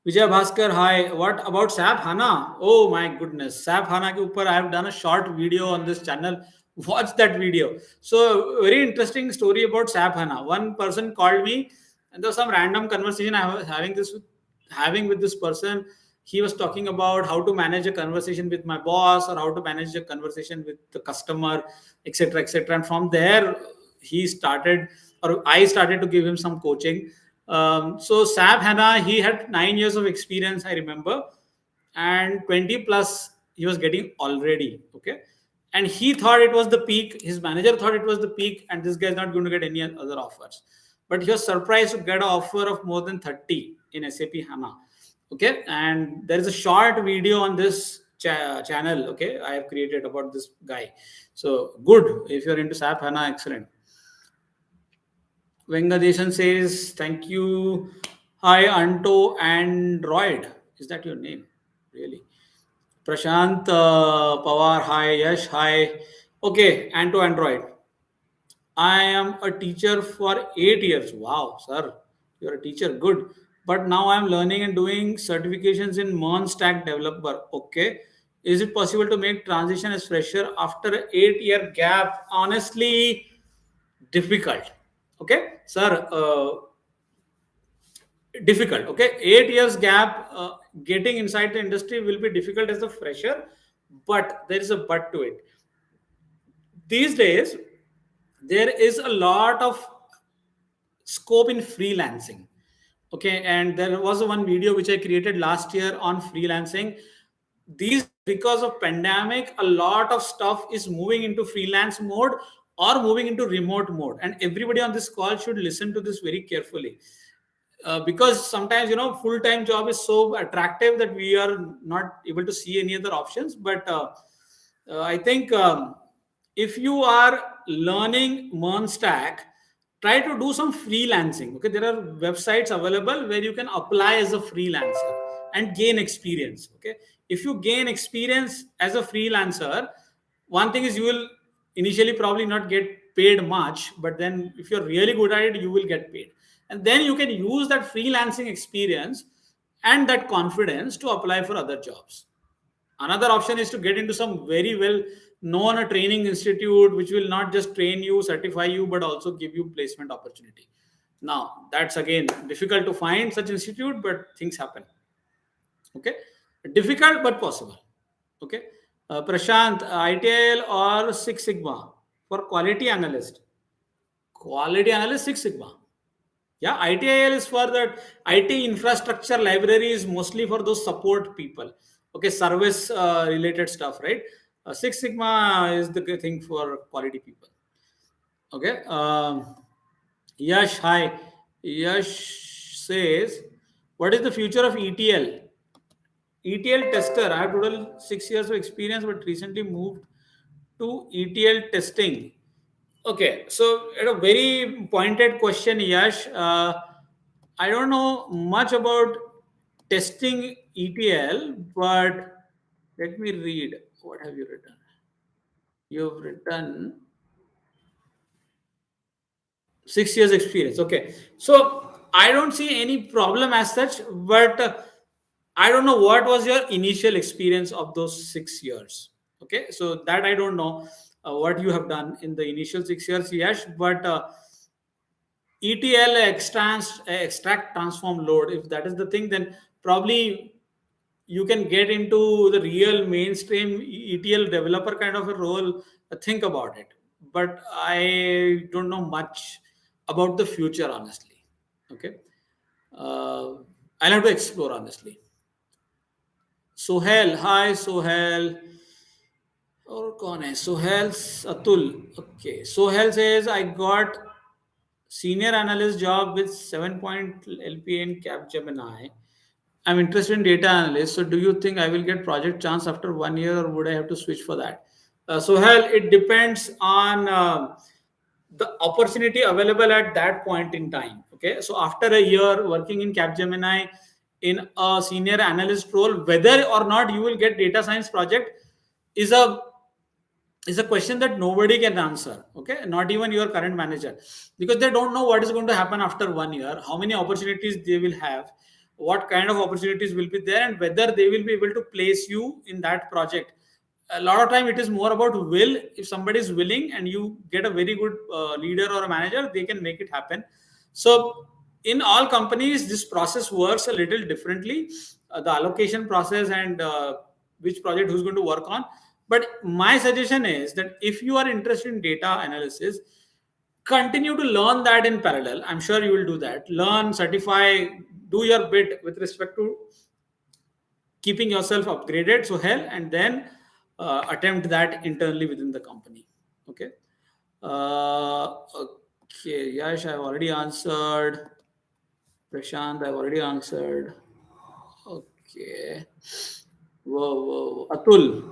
[SPEAKER 1] Vijay Bhaskar, hi. What about SAP HANA? Oh my goodness. SAP HANA ke upar I have done a short video on this channel. Watch that video. So, very interesting story about SAP HANA. One person called me, and there was some random conversation I was having with this person. He was talking about how to manage a conversation with my boss or how to manage a conversation with the customer, etc., etc. And from there, he started, or I started to give him some coaching. So SAP HANA, he had 9 years of experience, I remember, and 20 plus he was getting already. Okay. And he thought it was the peak. His manager thought it was the peak, and this guy is not going to get any other offers. But he was surprised to get an offer of more than 30 in SAP HANA. Okay, and there is a short video on this channel. Okay, I have created about this guy. So good if you're into SAP HANA, excellent. Vengadeshan says, thank you. Hi, Anto Android. Is that your name? Really? Prashant Pawar, hi. Yash, hi. Okay, Anto Android. I am a teacher for 8 years. Wow, sir. You're a teacher. Good. But now I'm learning and doing certifications in MERN Stack Developer. Okay. Is it possible to make transition as fresher after an 8 year gap? Honestly, difficult. Okay, sir. Difficult. Okay, 8 years gap, getting inside the industry will be difficult as a fresher, but there is a but to it. These days, there is a lot of scope in freelancing. Okay, and there was one video which I created last year on freelancing. These days, because of pandemic, a lot of stuff is moving into freelance mode or moving into remote mode, and everybody on this call should listen to this very carefully. Because sometimes full-time job is so attractive that we are not able to see any other options. But I think, if you are learning MERN stack, try to do some freelancing. Okay, there are websites available where you can apply as a freelancer and gain experience. Okay, if you gain experience as a freelancer, one thing is you will initially probably not get paid much, but then if you're really good at it, you will get paid, and then you can use that freelancing experience and that confidence to apply for other jobs. Another option is to get into some very well known a training institute which will not just train you, certify you, but also give you placement opportunity. Now that's again difficult to find such institute, but things happen. Okay, difficult but possible. Okay, Prashant, ITL or Six Sigma for quality analyst? Quality analyst, Six Sigma. Yeah, ITIL is for that IT infrastructure library, is mostly for those support people. Okay, service related stuff, right? Six Sigma is the good thing for quality people. Okay. Yash, hi. Yash says, what is the future of ETL? ETL tester. I have total 6 years of experience, but recently moved to ETL testing. Okay, so a very pointed question, Yash. I don't know much about testing ETL, but let me read. What have you written? You've written 6 years experience. Okay, so I don't see any problem as such, but I don't know what was your initial experience of those 6 years. Okay, so that I don't know what you have done in the initial 6 years, Yash, but ETL extract transform load. If that is the thing, then probably you can get into the real mainstream ETL developer kind of a role. Think about it. But I don't know much about the future, honestly. Okay. Uh, I'll have to explore, honestly. Sohel, hi Sohel. और कौन है Sohel Atul. Okay, Sohel says I got senior analyst job with 7 point LPA in Capgemini. I'm interested in data analyst. So do you think I will get project chance after 1 year, or would I have to switch for that? So hell, it depends on the opportunity available at that point in time. Okay, so after a year working in Capgemini in a senior analyst role, whether or not you will get data science project is a question that nobody can answer. Okay, not even your current manager, because they don't know what is going to happen after 1 year, how many opportunities they will have, what kind of opportunities will be there, and whether they will be able to place you in that project. A lot of time it is more about will. If somebody is willing and you get a very good leader or a manager, they can make it happen. So in all companies this process works a little differently, the allocation process and which project who's going to work on. But my suggestion is that if you are interested in data analysis, continue to learn that in parallel. I'm sure you will do that. Learn, certify, do your bit with respect to keeping yourself upgraded. So hell, and then attempt that internally within the company. Okay. Okay. Yash, I've already answered. Prashant, I've already answered. Okay. Whoa, whoa. Atul.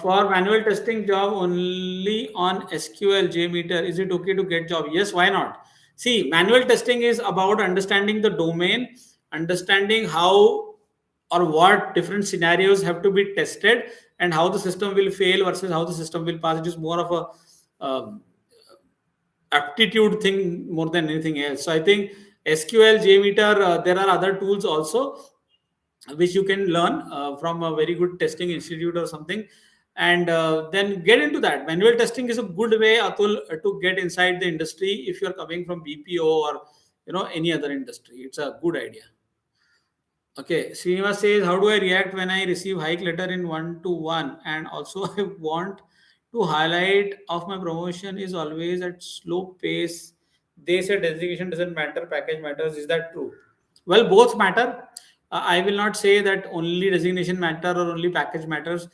[SPEAKER 1] For manual testing job only on SQL JMeter, is it okay to get job? Yes, why not? See, manual testing is about understanding the domain, understanding how or what different scenarios have to be tested, and how the system will fail versus how the system will pass. It is more of a aptitude thing more than anything else. So I think SQL JMeter. There are other tools also which you can learn from a very good testing institute or something, and then get into that. Manual testing is a good way, Atul, to get inside the industry if you're coming from BPO or any other industry. It's a good idea. Okay, Srinivas says, how do I react when I receive hike letter in 1 to 1? And also, I want to highlight of my promotion is always at slow pace. They say designation doesn't matter, package matters. Is that true? Well, both matter. I will not say that only designation matter or only package matters.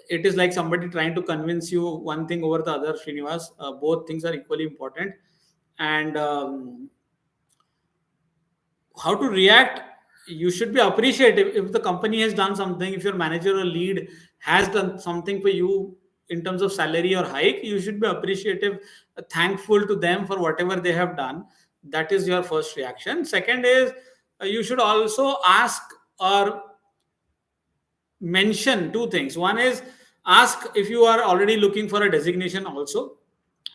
[SPEAKER 1] It is like somebody trying to convince you one thing over the other, Srinivas. Both things are equally important. And how to react, you should be appreciative if the company has done something. If your manager or lead has done something for you in terms of salary or hike, you should be appreciative, thankful to them for whatever they have done. That is your first reaction. Second is, you should also ask or mention two things. One is, ask if you are already looking for a designation also,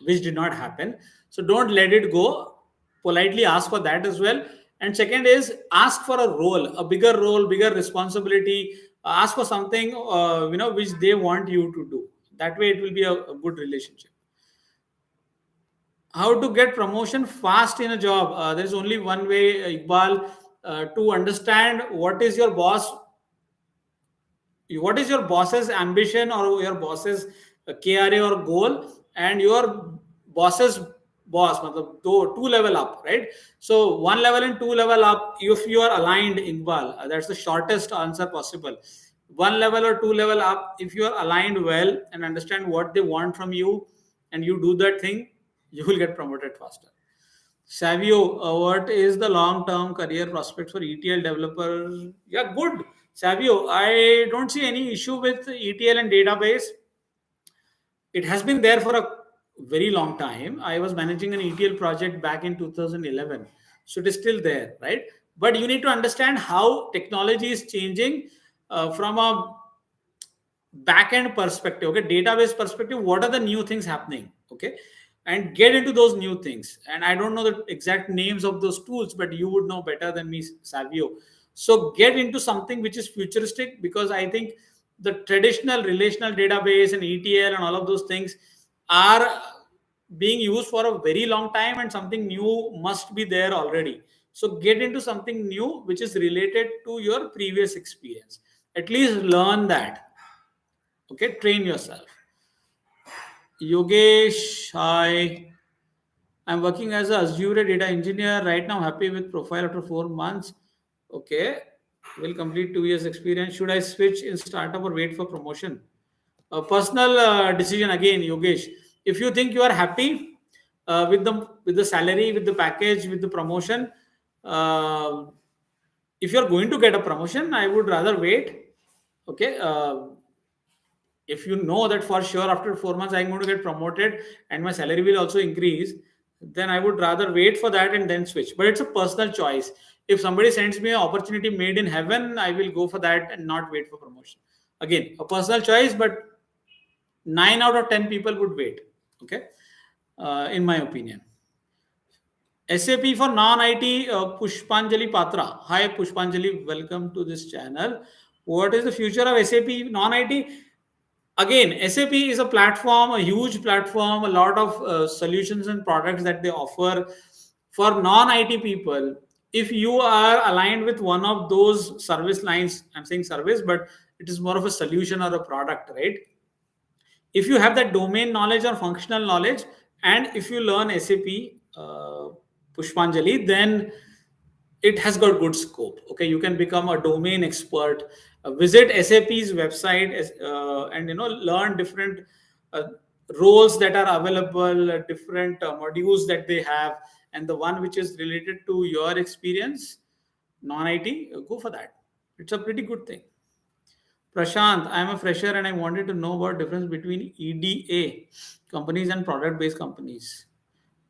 [SPEAKER 1] which did not happen. So don't let it go. Politely ask for that as well. And second is, ask for a role, bigger responsibility. Ask for something which they want you to do. That way, it will be a good relationship. How to get promotion fast in a job? There is only one way, Iqbal, to understand what is your boss's ambition or your boss's KRA or goal, and your boss's boss, matlab, two level up, right? So one level and two level up, if you are aligned, Iqbal, that's the shortest answer possible. One level or two level up, if you are aligned well and understand what they want from you, and you do that thing, you will get promoted faster. Savio, what is the long-term career prospect for ETL developers? Yeah, good. Savio, I don't see any issue with ETL and database. It has been there for a very long time. I was managing an ETL project back in 2011. So it is still there, right? But you need to understand how technology is changing from a back-end perspective, okay, database perspective. What are the new things happening? Okay, and get into those new things. And I don't know the exact names of those tools, but you would know better than me, Savio. So get into something which is futuristic, because I think the traditional relational database and ETL and all of those things are being used for a very long time, and something new must be there already. So get into something new which is related to your previous experience. At least learn that. Okay, train yourself. Yogesh, hi. I'm working as a Azure data engineer right now. Happy with profile after 4 months. Okay, will complete 2 years experience. Should I switch in startup or wait for promotion? A personal decision again, Yogesh. If you think you are happy with the salary, with the package, with the promotion, uh, if you are going to get a promotion, I would rather wait. Okay. If you know that for sure after 4 months I'm going to get promoted and my salary will also increase, then I would rather wait for that and then switch. But it's a personal choice. If somebody sends me an opportunity made in heaven, I will go for that and not wait for promotion. Again, a personal choice, but 9 out of 10 people would wait. Okay, in my opinion. SAP for non-IT, Pushpanjali Patra. Hi Pushpanjali, welcome to this channel. What is the future of SAP non-IT? Again, SAP is a platform, a huge platform, a lot of solutions and products that they offer for non-IT people. If you are aligned with one of those service lines, I'm saying service, but it is more of a solution or a product, right? If you have that domain knowledge or functional knowledge, and if you learn SAP, uh, Pushpanjali, then it has got good scope. Okay, you can become a domain expert. Visit SAP's website, and learn different uh, roles that are available, different modules that they have, and the one which is related to your experience, non-IT, go for that. It's a pretty good thing. Prashant, I am a fresher and I wanted to know about difference between EDA companies and product-based companies.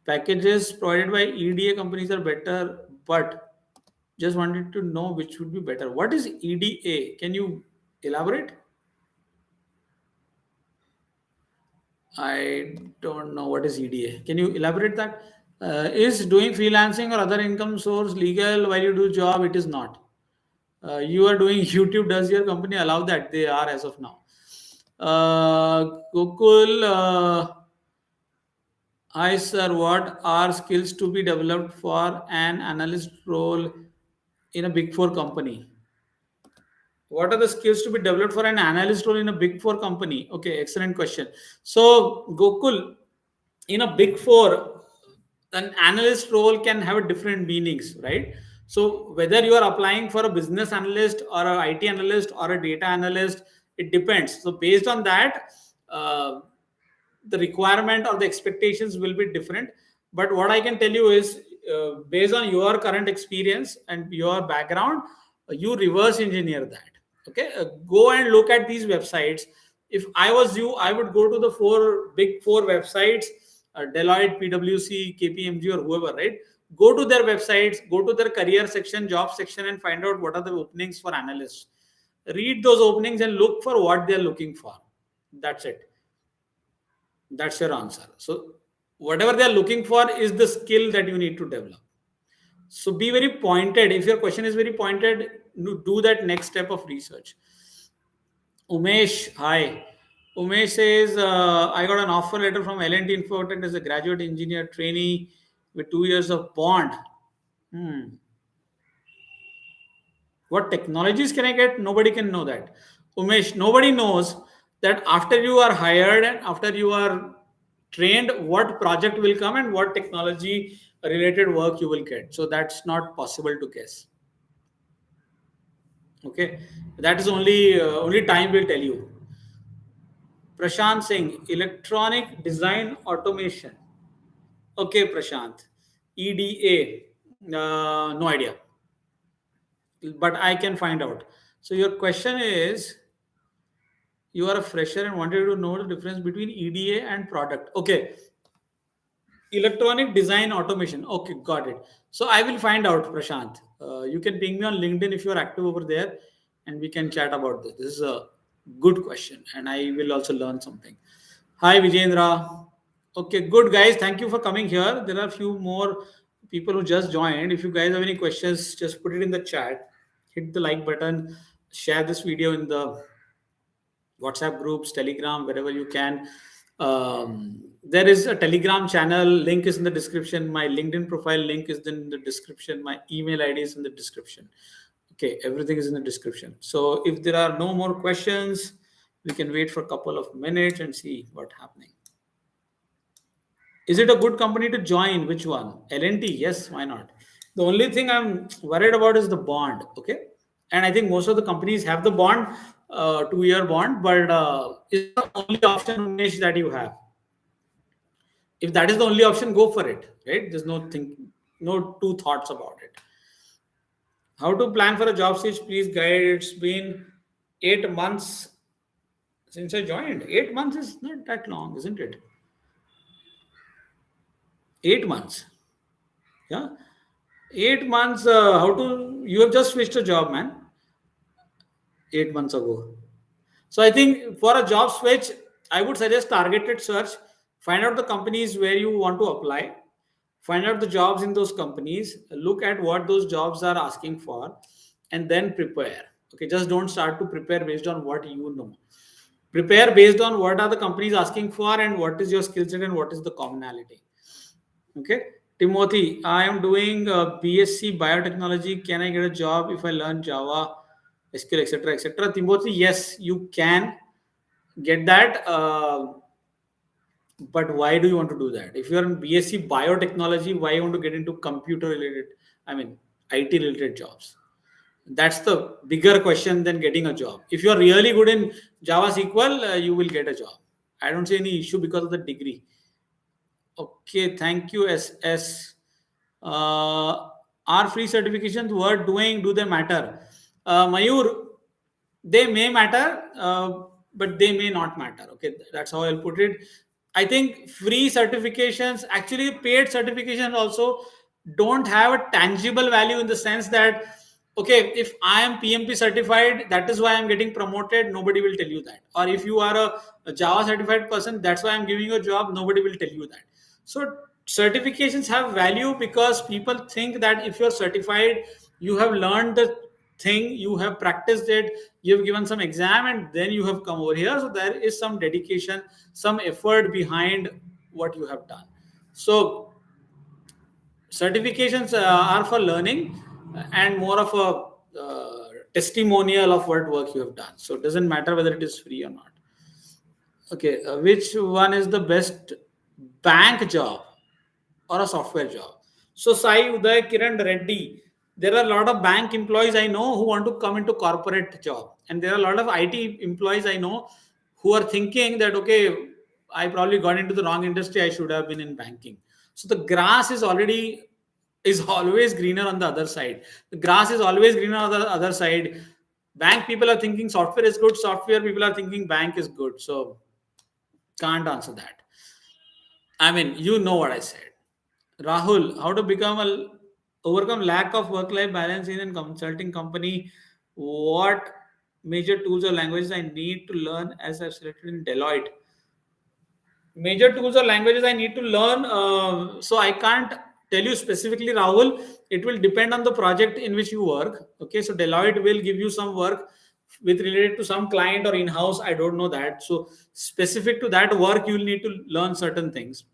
[SPEAKER 1] Packages provided by EDA companies are better, but just wanted to know which would be better. What is EDA? Can you elaborate? I don't know what is EDA. Can you elaborate that? Is doing freelancing or other income source legal while you do job? It is not. You are doing YouTube. Does your company allow that? They are as of now. Gokul, hi sir. What are skills to be developed for an analyst role in a big four company? What are the skills to be developed for an analyst role in a big four company? Okay, excellent question. So, Gokul, in a big four, an analyst role can have different meanings, right? So, whether you are applying for a business analyst or a IT analyst or a data analyst, it depends. So, based on that, uh, the requirement or the expectations will be different. But what I can tell you is, based on your current experience and your background, you reverse engineer that. Okay, go and look at these websites. If I was you, I would go to the big four websites, Deloitte, PwC, KPMG, or whoever, right? Go to their websites, go to their career section, job section, and find out what are the openings for analysts. Read those openings and look for what they're looking for. That's it. That's your answer. So, whatever they are looking for is the skill that you need to develop. So, be very pointed. If your question is very pointed, do that next step of research. Umesh, hi. Umesh says, I got an offer letter from L&T Infotech as a graduate engineer trainee with 2 years of bond. Hmm. What technologies can I get? Nobody can know that. Umesh, nobody knows that after you are hired and after you are trained, what project will come and what technology related work you will get. So that's not possible to guess. Okay, that is only time will tell you. Prashant Singh, electronic design automation. Okay, Prashant, EDA. No idea, but I can find out. So your question is, you are a fresher and wanted to know the difference between EDA and product. Okay, electronic design automation. Okay, got it. So I will find out, Prashant. You can ping me on LinkedIn if you are active over there, and we can chat about this. This is a good question, and I will also learn something. Hi, Vijendra. Okay, good guys. Thank you for coming here. There are a few more people who just joined. If you guys have any questions, just put it in the chat. Hit the like button. Share this video in the WhatsApp groups, Telegram, wherever you can. There is a Telegram channel. Link is in the description. My LinkedIn profile link is in the description. My email ID is in the description. Okay, everything is in the description. So if there are no more questions, we can wait for a couple of minutes and see what's happening. Is it a good company to join? Which one? L&T? Yes, why not? The only thing I'm worried about is the bond. Okay, and I think most of the companies have the bond, 2 year bond, but is the only option, Umesh, that you have. If that is the only option, go for it. Right? There's no two thoughts about it. How to plan for a job switch? Please guide. It's been 8 months since I joined. 8 months is not that long, isn't it? 8 months. Yeah. 8 months. How to? You have just switched a job, man. 8 months ago. So I think for a job switch, I would suggest targeted search. Find out the companies where you want to apply. Find out the jobs in those companies. Look at what those jobs are asking for, and then prepare. Okay, just don't start to prepare based on what you know. Prepare based on what are the companies asking for and what is your skill set and what is the commonality. Okay, Timothy, I am doing BSc biotechnology. Can I get a job if I learn Java, SQL, etc., etc.? Timothy, yes, you can get that. But why do you want to do that? If you are in BSc biotechnology, why you want to get into computer related, I mean, IT related jobs? That's the bigger question than getting a job. If you are really good in Java SQL, you will get a job. I don't see any issue because of the degree. Okay, thank you, SS. Are free certifications worth doing? Do they matter? Mayur, they may matter, but they may not matter. Okay, that's how I'll put it. I think free certifications, actually paid certifications also don't have a tangible value in the sense that, okay, if I am PMP certified, that is why I'm getting promoted. Nobody will tell you that. Or if you are a Java certified person, that's why I'm giving you a job. Nobody will tell you that. So certifications have value because people think that if you're certified, you have learned the thing, you have practiced it, you've given some exam, and then you have come over here. So there is some dedication, some effort behind what you have done. So certifications are for learning and more of a testimonial of what work you have done. So it doesn't matter whether it is free or not. Okay, which one is the best bank job or a software job? So Sai, Uday, Kiran, Reddy, there are a lot of bank employees I know who want to come into corporate job, and there are a lot of IT employees I know who are thinking that, okay, I probably got into the wrong industry. I should have been in banking. So the grass is always greener on the other side. The grass is always greener on the other side. Bank people are thinking software is good. Software people are thinking bank is good. So can't answer that. I mean, you know what I said. Rahul, how to overcome lack of work-life balance in a consulting company? What major tools or languages I need to learn as I've selected in Deloitte? Major tools or languages I need to learn. So I can't tell you specifically, Rahul. It will depend on the project in which you work. Okay, so Deloitte will give you some work with related to some client or in-house. I don't know that. So specific to that work, you will need to learn certain things.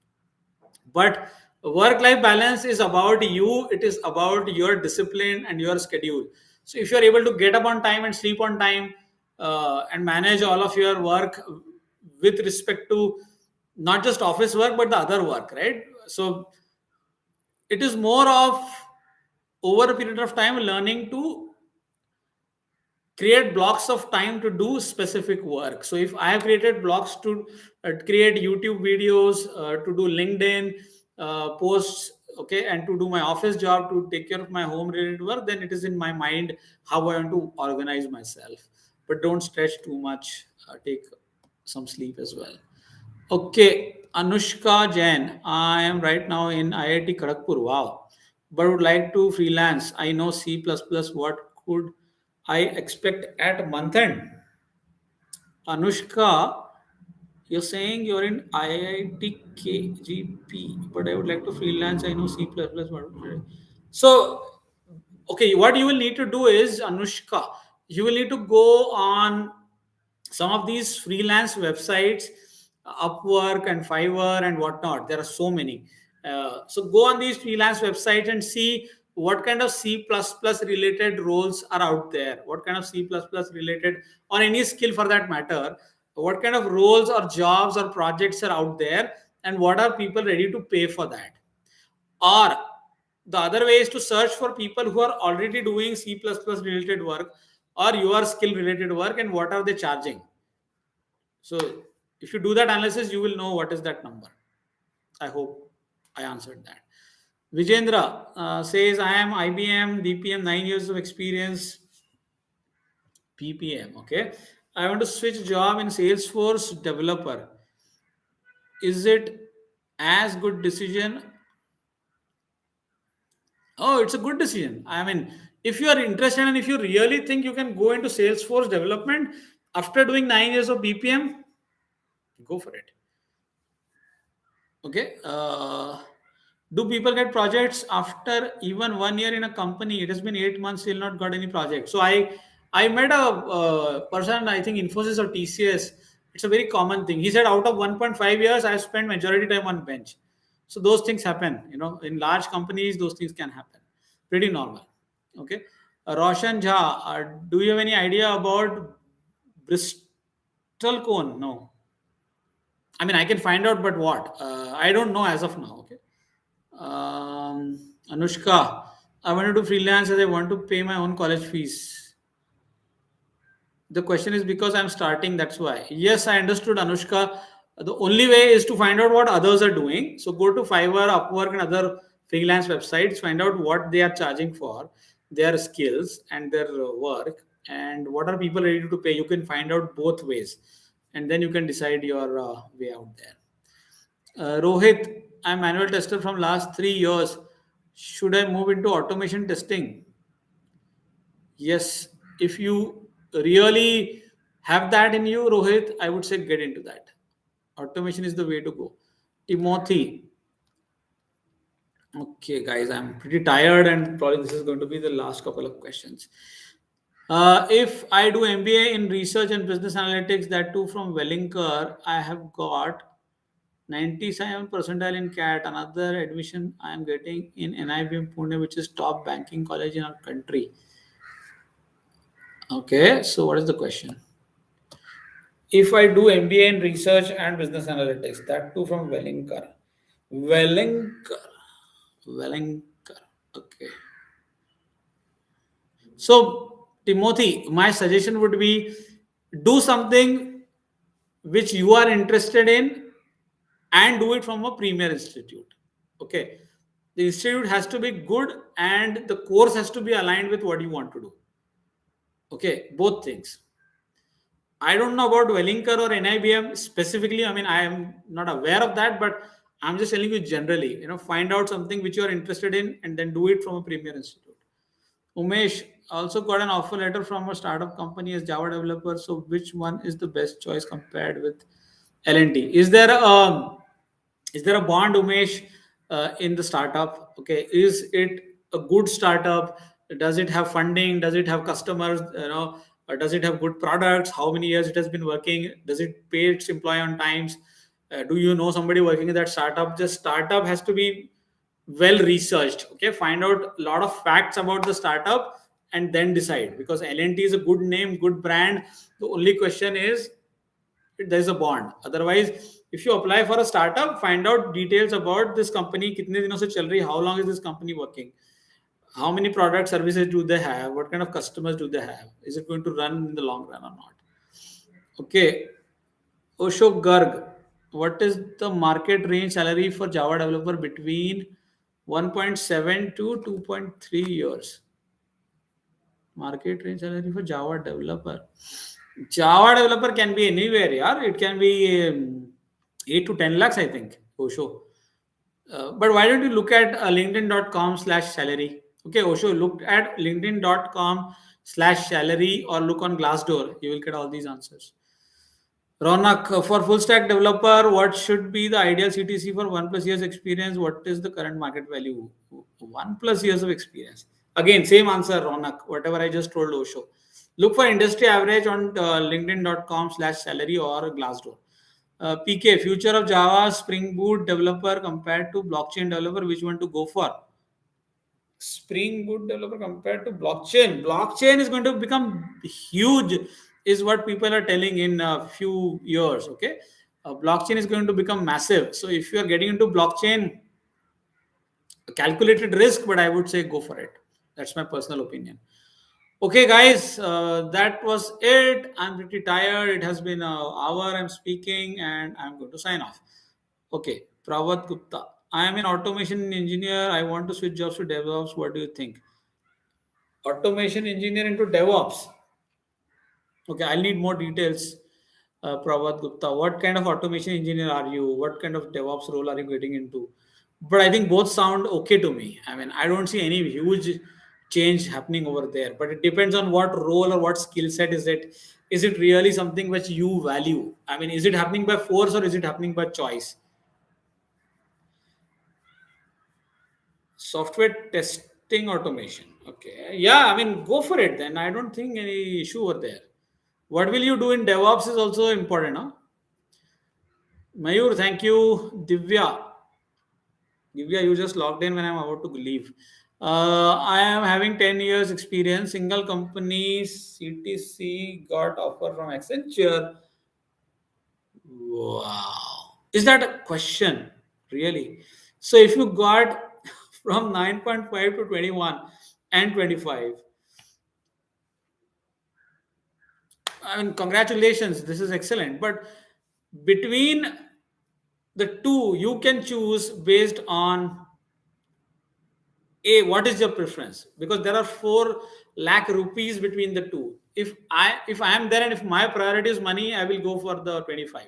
[SPEAKER 1] But work-life balance is about you. It is about your discipline and your schedule. So if you are able to get up on time and sleep on time, and manage all of your work with respect to not just office work but the other work, right? So it is more of over a period of time learning to create blocks of time to do specific work. So if I have created blocks to create YouTube videos, to do LinkedIn posts, okay, and to do my office job, to take care of my home related work, then it is in my mind how I want to organize myself. But don't stretch too much. Take some sleep as well. Okay, Anushka Jain. I am right now in IIT Kharagpur. Wow. But would like to freelance. I know C++. What could I expect at month end? Anushka, you're saying you're in IIT KGP, but I would like to freelance. I know C++. So, okay, what you will need to do is, Anushka, you will need to go on some of these freelance websites, Upwork and Fiverr and whatnot. There are so many. So go on these freelance websites and see what kind of C++ related roles are out there, what kind of C++ related, or any skill for that matter, what kind of roles or jobs or projects are out there, and what are people ready to pay for that. Or the other way is to search for people who are already doing C++ related work or your skill related work, and what are they charging. So if you do that analysis, you will know what is that number. I hope I answered that. Vijendra says, I am IBM, BPM, 9 years of experience, PPM. Okay. I want to switch job in Salesforce developer. Is it as good decision? Oh, it's a good decision. I mean, if you are interested and if you really think you can go into Salesforce development after doing 9 years of BPM, go for it. Okay. Do people get projects after even 1 year in a company? It has been 8 months, still not got any project. So I met a person, I think Infosys or TCS. It's a very common thing. He said out of 1.5 years, I have spent majority time on bench. So those things happen. In large companies, those things can happen. Pretty normal. Okay. Roshan Jha, do you have any idea about Bristol cone? No. I mean, I can find out, but what? I don't know as of now. Okay. Anushka, I wanted to freelance as I want to pay my own college fees. The question is because I'm starting, that's why. Yes, I understood, Anushka. The only way is to find out what others are doing. So go to Fiverr, Upwork, and other freelance websites, find out what they are charging for. their skills and their work, and what are people ready to pay. You can find out both ways, and then you can decide your way out there. Rohit, I'm manual tester from last 3 years. Should I move into automation testing? Yes, if you really have that in you, Rohit, I would say get into that. Automation is the way to go. Timothy, okay, guys, I'm pretty tired, and probably this is going to be the last couple of questions. If I do MBA in research and business analytics, that too from Wellinger, I have got 97 percentile in CAT. Another admission I am getting in NIBM Pune, which is top banking college in our country. Okay, so what is the question? If I do MBA in research and business analytics, that too from Wellinger. Wellinger. Wellinger. Okay. So, Timothy, my suggestion would be do something which you are interested in and do it from a premier institute. Okay. The institute has to be good and the course has to be aligned with what you want to do. Okay. Both things. I don't know about Wellinger or NIBM specifically. I mean, I am not aware of that, but I'm just telling you generally, find out something which you are interested in and then do it from a premier institute. Umesh also got an offer letter from a startup company as Java developer. So, which one is the best choice compared with L&T? Is there a bond, Umesh, in the startup? Okay, is it a good startup? Does it have funding? Does it have customers? Or does it have good products? How many years it has been working? Does it pay its employee on times? Do you know somebody working in that startup? Just startup has to be well researched. Okay, find out a lot of facts about the startup and then decide, because L&T is a good name, good brand. The only question is there's a bond. Otherwise, if you apply for a startup, find out details about this company. Kitne dino se chal rahi, how long is this company working, how many product services do they have, what kind of customers do they have, is it going to run in the long run or not. Okay. Osho Garg, what is the market range salary for Java developer between 1.7 to 2.3 years? Market range salary for Java developer. Java developer can be anywhere, yeah. It can be 8 to 10 lakhs, I think. Osho. But why don't you look at linkedin.com/salary? Okay, Osho, look at linkedin.com/salary or look on Glassdoor. You will get all these answers. Ronak, for full stack developer, what should be the ideal CTC for 1+ years experience? What is the current market value? 1+ years of experience. Again, same answer, Ronak, whatever I just told Osho. Look for industry average on linkedin.com/salary or Glassdoor. PK, future of Java Spring Boot developer compared to blockchain developer, which one to go for? Spring Boot developer compared to blockchain. Blockchain is going to become huge, is what people are telling in a few years. Okay, blockchain is going to become massive. So if you are getting into blockchain, calculated risk, but I would say go for it. That's my personal opinion. Okay, guys, that was it. I'm pretty tired. It has been an hour I'm speaking, and I'm going to sign off. Okay, Pravat Gupta. I am an automation engineer. I want to switch jobs to DevOps. What do you think? Automation engineer into DevOps. Okay, I'll need more details. Pravat Gupta, what kind of automation engineer are you? What kind of DevOps role are you getting into? But I think both sound okay to me. I mean, I don't see any huge change happening over there. But it depends on what role or what skill set is it. Is it really something which you value? I mean, is it happening by force or is it happening by choice? Software testing automation. Okay. Yeah, I mean, go for it then. I don't think any issue over there. What will you do in DevOps is also important, huh? Mayur, thank you. Divya, you just logged in when I'm about to leave. I am having 10 years experience. Single company CTC got offer from Accenture. Wow. Is that a question? Really? So if you got from 9.5 to 21 and 25, I mean, congratulations. This is excellent. But between the two, you can choose based on A, what is your preference? Because there are 4 lakh rupees between the two. If I am there and if my priority is money, I will go for the 25.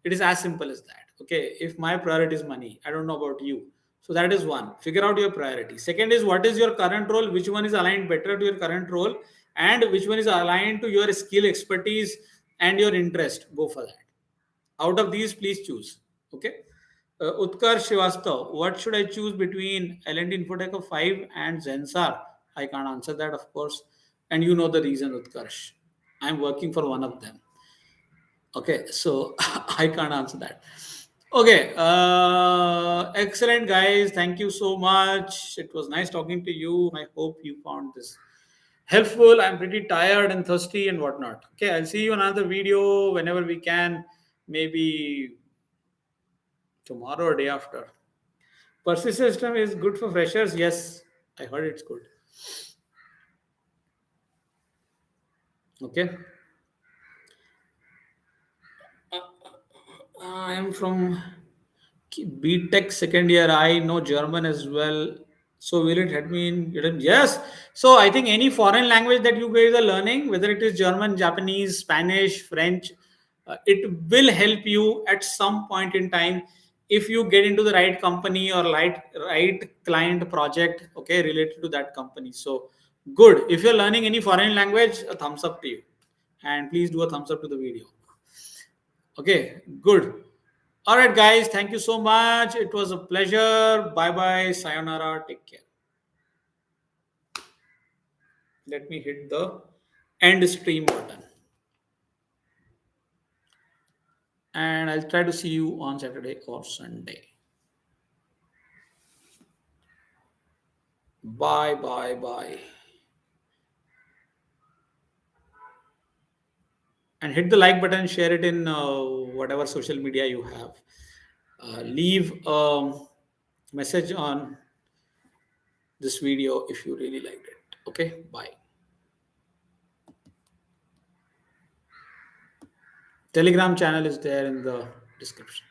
[SPEAKER 1] It is as simple as that. Okay. If my priority is money, I don't know about you. So that is one. Figure out your priority. Second is, what is your current role? Which one is aligned better to your current role? And which one is aligned to your skill, expertise, and your interest? Go for that. Out of these, please choose. Okay. Utkarsh Srivastav, what should I choose between L&D Infotech of 5 and Zensar? I can't answer that, of course. And you know the reason, Utkarsh. I'm working for one of them. Okay, so I can't answer that. Okay, excellent, guys. Thank you so much. It was nice talking to you. I hope you found this helpful. I'm pretty tired and thirsty and whatnot. Okay, I'll see you in another video whenever we can. Maybe tomorrow or day after. Persist system is good for freshers. Yes, I heard it's good. Okay. I am from BTech second year. I know German as well. So will it help me in? Yes. So I think any foreign language that you guys are learning, whether it is German, Japanese, Spanish, French, it will help you at some point in time if you get into the right company or right client project. Okay, related to that company. So good. If you're learning any foreign language, a thumbs up to you, and please do a thumbs up to the video. Okay, good. All right, guys. Thank you so much. It was a pleasure. Bye bye. Sayonara. Take care. Let me hit the end stream button. And I'll try to see you on Saturday or Sunday. Bye bye bye. And hit the like button, share it in whatever social media you have. Leave a message on this video if you really liked it. Okay, bye. Telegram channel is there in the description.